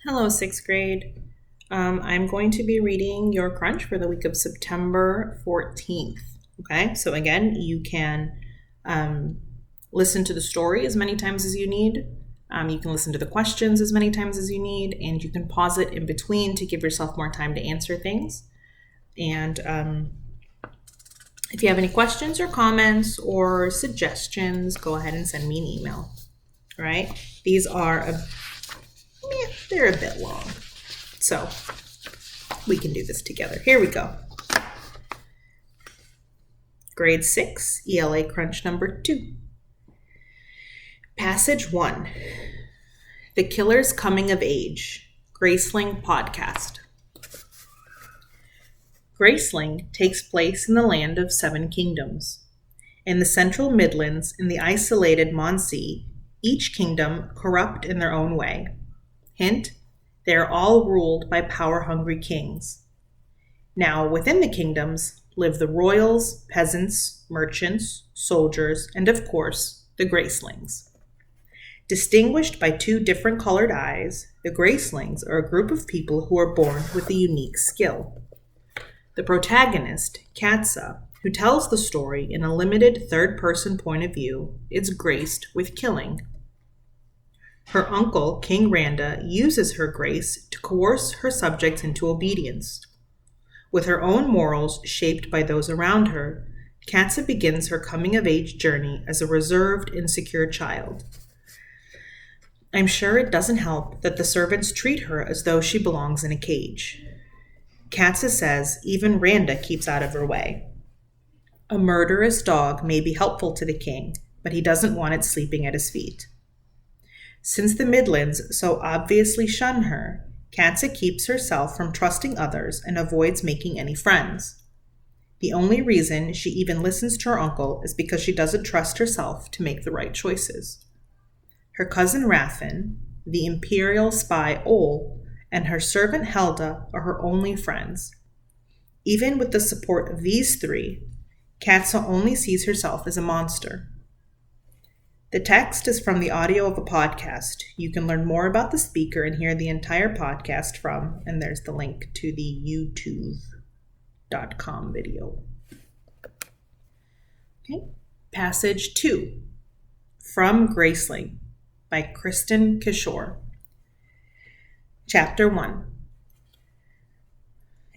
Hello, sixth grade. I'm going to be reading your crunch for the week of September 14th. Okay, so again, you can listen to the story as many times as you need. You can listen to the questions as many times as you need, and you can pause it in between to give yourself more time to answer things. And if you have any questions or comments or suggestions, go ahead and send me an email. All right, these are they're a bit long. So we can do this together. Here we go. Grade 6, ELA Crunch number 2. Passage 1. The Killer's Coming of Age, Graceling Podcast. Graceling takes place in the land of 7 kingdoms. In the central Midlands, in the isolated Monsea, each kingdom corrupt in their own way. Hint, they are all ruled by power-hungry kings. Now, within the kingdoms live the royals, peasants, merchants, soldiers, and of course, the Gracelings. Distinguished by 2 different colored eyes, the Gracelings are a group of people who are born with a unique skill. The protagonist, Katsa, who tells the story in a limited third-person point of view, is graced with killing. Her uncle, King Randa, uses her grace to coerce her subjects into obedience. With her own morals shaped by those around her, Katsa begins her coming-of-age journey as a reserved, insecure child. I'm sure it doesn't help that the servants treat her as though she belongs in a cage. Katsa says even Randa keeps out of her way. A murderous dog may be helpful to the king, but he doesn't want it sleeping at his feet. Since the Midlands so obviously shun her, Katsa keeps herself from trusting others and avoids making any friends. The only reason she even listens to her uncle is because she doesn't trust herself to make the right choices. Her cousin Raffin, the imperial spy Ole, and her servant Helda are her only friends. Even with the support of these 3, Katsa only sees herself as a monster. The text is from the audio of a podcast. You can learn more about the speaker and hear the entire podcast from, and there's the link to the youtube.com video. Okay, Passage 2, From Graceling by Kristen Kishore. Chapter 1.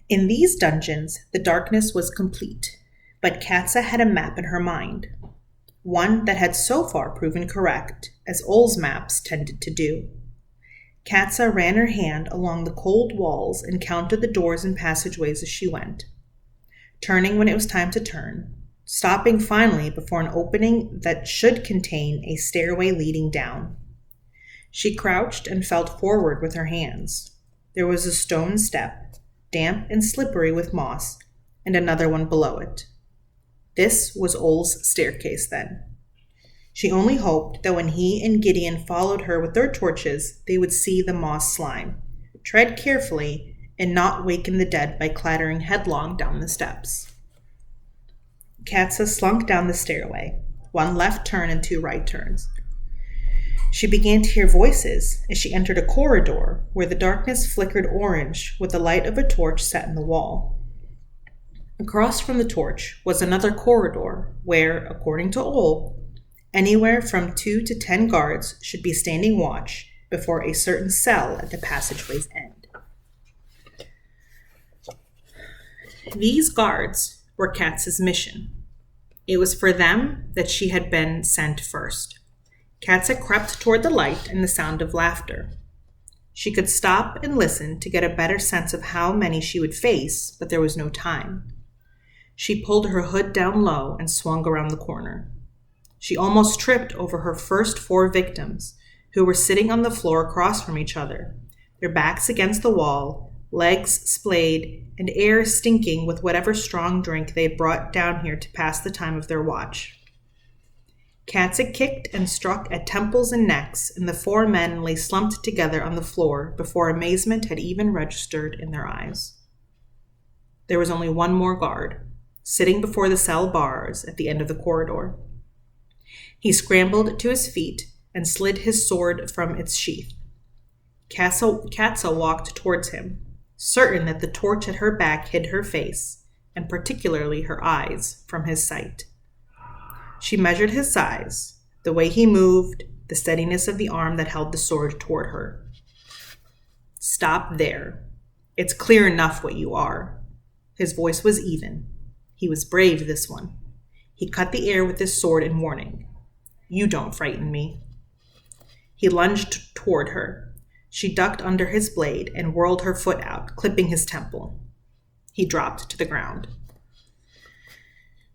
In these dungeons, the darkness was complete, but Katsa had a map in her mind. One that had so far proven correct, as Ole's maps tended to do. Katsa ran her hand along the cold walls and counted the doors and passageways as she went, turning when it was time to turn, stopping finally before an opening that should contain a stairway leading down. She crouched and felt forward with her hands. There was a stone step, damp and slippery with moss, and another one below it. This was Ole's staircase, then. She only hoped that when he and Gideon followed her with their torches, they would see the moss slime, tread carefully, and not waken the dead by clattering headlong down the steps. Katsa slunk down the stairway, 1 left turn and 2 right turns. She began to hear voices as she entered a corridor where the darkness flickered orange with the light of a torch set in the wall. Across from the torch was another corridor where, according to Ole, anywhere from 2 to 10 guards should be standing watch before a certain cell at the passageway's end. These guards were Katsa's mission. It was for them that she had been sent first. Katsa crept toward the light and the sound of laughter. She could stop and listen to get a better sense of how many she would face, but there was no time. She pulled her hood down low and swung around the corner. She almost tripped over her first 4 victims, who were sitting on the floor across from each other, their backs against the wall, legs splayed, and air stinking with whatever strong drink they had brought down here to pass the time of their watch. Katsa kicked and struck at temples and necks, and the 4 men lay slumped together on the floor before amazement had even registered in their eyes. There was only 1 more guard, sitting before the cell bars at the end of the corridor. He scrambled to his feet and slid his sword from its sheath. Katza walked towards him, certain that the torch at her back hid her face, and particularly her eyes, from his sight. She measured his size, the way he moved, the steadiness of the arm that held the sword toward her. "Stop there. It's clear enough what you are." His voice was even. He was brave, this one. He cut the air with his sword in warning. "You don't frighten me." He lunged toward her. She ducked under his blade and whirled her foot out, clipping his temple. He dropped to the ground.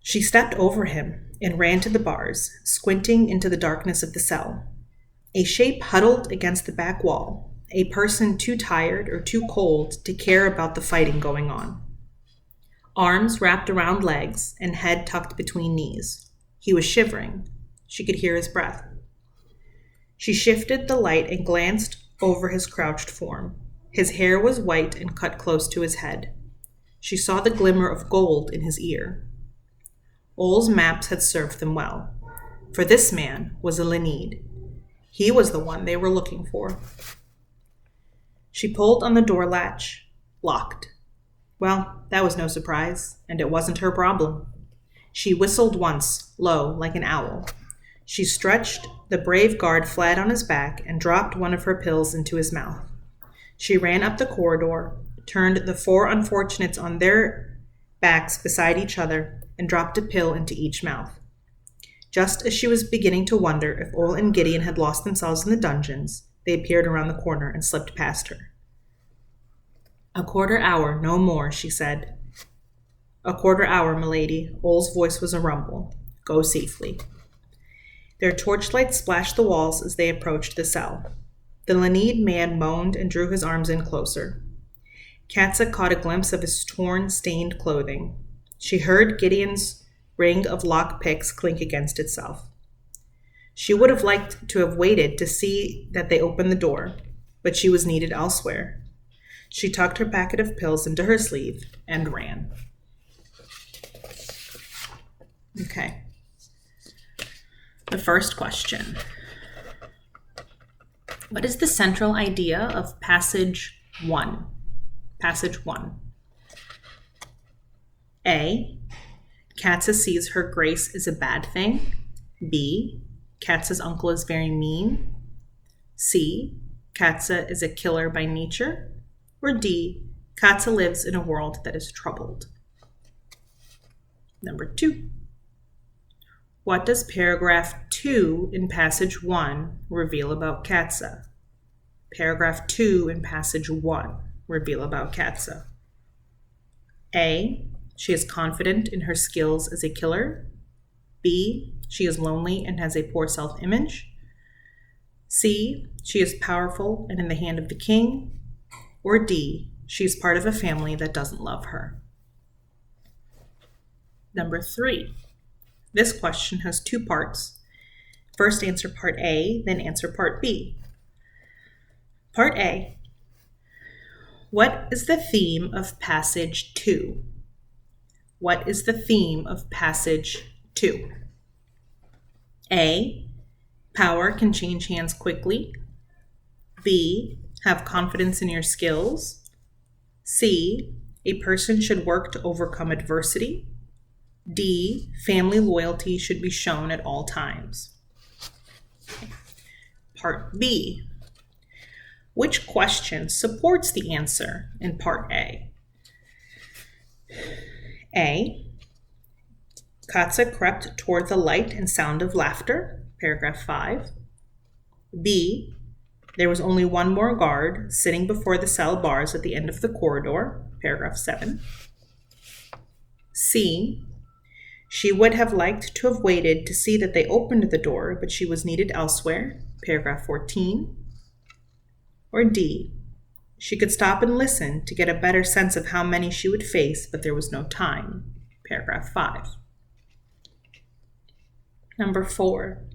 She stepped over him and ran to the bars, squinting into the darkness of the cell. A shape huddled against the back wall, a person too tired or too cold to care about the fighting going on. Arms wrapped around legs and head tucked between knees. He was shivering. She could hear his breath. She shifted the light and glanced over his crouched form. His hair was white and cut close to his head. She saw the glimmer of gold in his ear. Ol's maps had served them well, for this man was a Lenid. He was the one they were looking for. She pulled on the door latch. Locked. Well, that was no surprise, and it wasn't her problem. She whistled once, low, like an owl. She stretched the brave guard flat on his back and dropped one of her pills into his mouth. She ran up the corridor, turned the 4 unfortunates on their backs beside each other, and dropped a pill into each mouth. Just as she was beginning to wonder if Ol and Gideon had lost themselves in the dungeons, they appeared around the corner and slipped past her. "A quarter hour, no more," she said. "A quarter hour, milady." Ol's voice was a rumble. "Go safely." Their torchlight splashed the walls as they approached the cell. The Lenid man moaned and drew his arms in closer. Katza caught a glimpse of his torn, stained clothing. She heard Gideon's ring of lock picks clink against itself. She would have liked to have waited to see that they opened the door, but she was needed elsewhere. She tucked her packet of pills into her sleeve and ran. Okay. The first question. What is the central idea of passage 1? Passage 1. A. Katza sees her grace is a bad thing. B. Katza's uncle is very mean. C. Katza is a killer by nature. Or D. Katza lives in a world that is troubled. Number 2. What does paragraph 2 in passage 1 reveal about Katza? Paragraph 2 in passage 1 reveal about Katza. A. She is confident in her skills as a killer. B. She is lonely and has a poor self-image. C. She is powerful and in the hand of the king. Or D. She is part of a family that doesn't love her. Number 3. This question has 2 parts. First answer part A, then answer part B. Part A. What is the theme of passage 2? What is the theme of passage 2? A. Power can change hands quickly. B. Have confidence in your skills. C. A person should work to overcome adversity. D. Family loyalty should be shown at all times. Part B. Which question supports the answer in part A? A. Katza crept toward the light and sound of laughter, paragraph 5. B. There was only one more guard sitting before the cell bars at the end of the corridor, paragraph 7. C. She would have liked to have waited to see that they opened the door, but she was needed elsewhere, paragraph 14. Or D. She could stop and listen to get a better sense of how many she would face, but there was no time, paragraph 5. Number 4.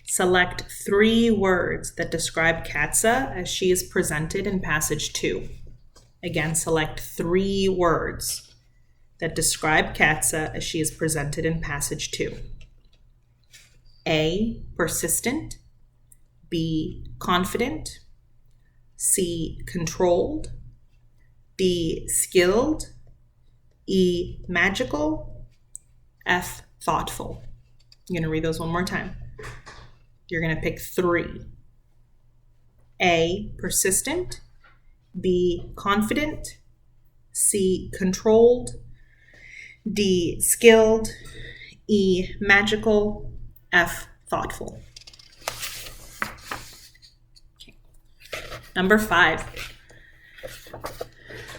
Select 3 words that describe Katza as she is presented in passage 2. Again, select 3 words that describe Katza as she is presented in passage 2. A. Persistent. B. Confident. C, controlled, D, skilled, E, magical, F, thoughtful. I'm going to read those one more time. You're going to pick 3. A, persistent, B, confident, C, controlled, D, skilled, E, magical, F, thoughtful. Okay. Number 5.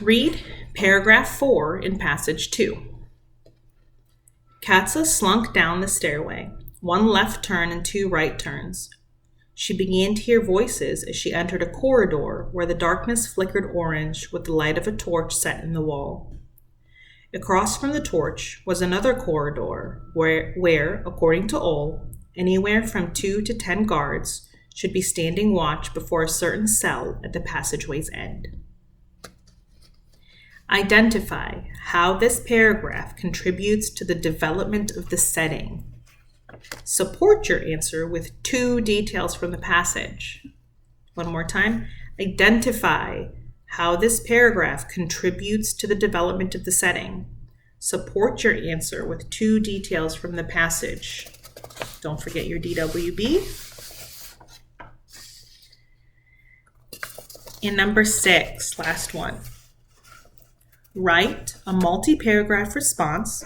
Read paragraph 4 in passage 2. Katza slunk down the stairway, 1 left turn and 2 right turns. She began to hear voices as she entered a corridor where the darkness flickered orange with the light of a torch set in the wall. Across from the torch was another corridor where, according to Ole, anywhere from 2 to 10 guards should be standing watch before a certain cell at the passageway's end. Identify how this paragraph contributes to the development of the setting. Support your answer with 2 details from the passage. One more time. Identify how this paragraph contributes to the development of the setting. Support your answer with 2 details from the passage. Don't forget your DWB. And number 6, last one. Write a multi-paragraph response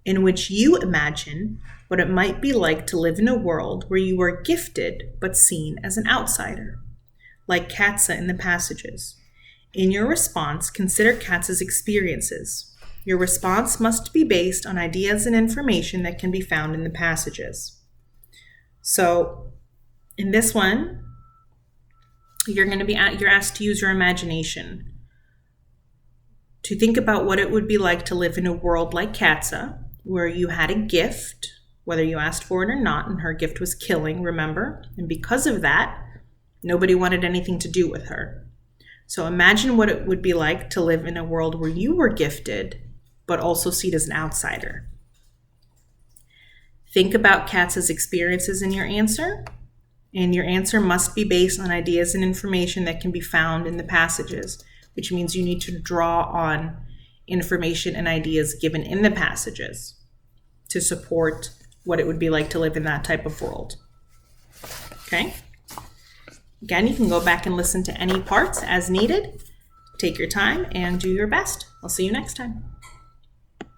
in which you imagine what it might be like to live in a world where you are gifted but seen as an outsider, like Katza in the passages. In your response, consider Katza's experiences. Your response must be based on ideas and information that can be found in the passages. So, in this one, you're asked to use your imagination to think about what it would be like to live in a world like Katza, where you had a gift, whether you asked for it or not, and her gift was killing, remember? And because of that, nobody wanted anything to do with her. So imagine what it would be like to live in a world where you were gifted, but also seen as an outsider. Think about Katza's experiences in your answer, and your answer must be based on ideas and information that can be found in the passages, which means you need to draw on information and ideas given in the passages to support what it would be like to live in that type of world. Okay? Again, you can go back and listen to any parts as needed. Take your time and do your best. I'll see you next time.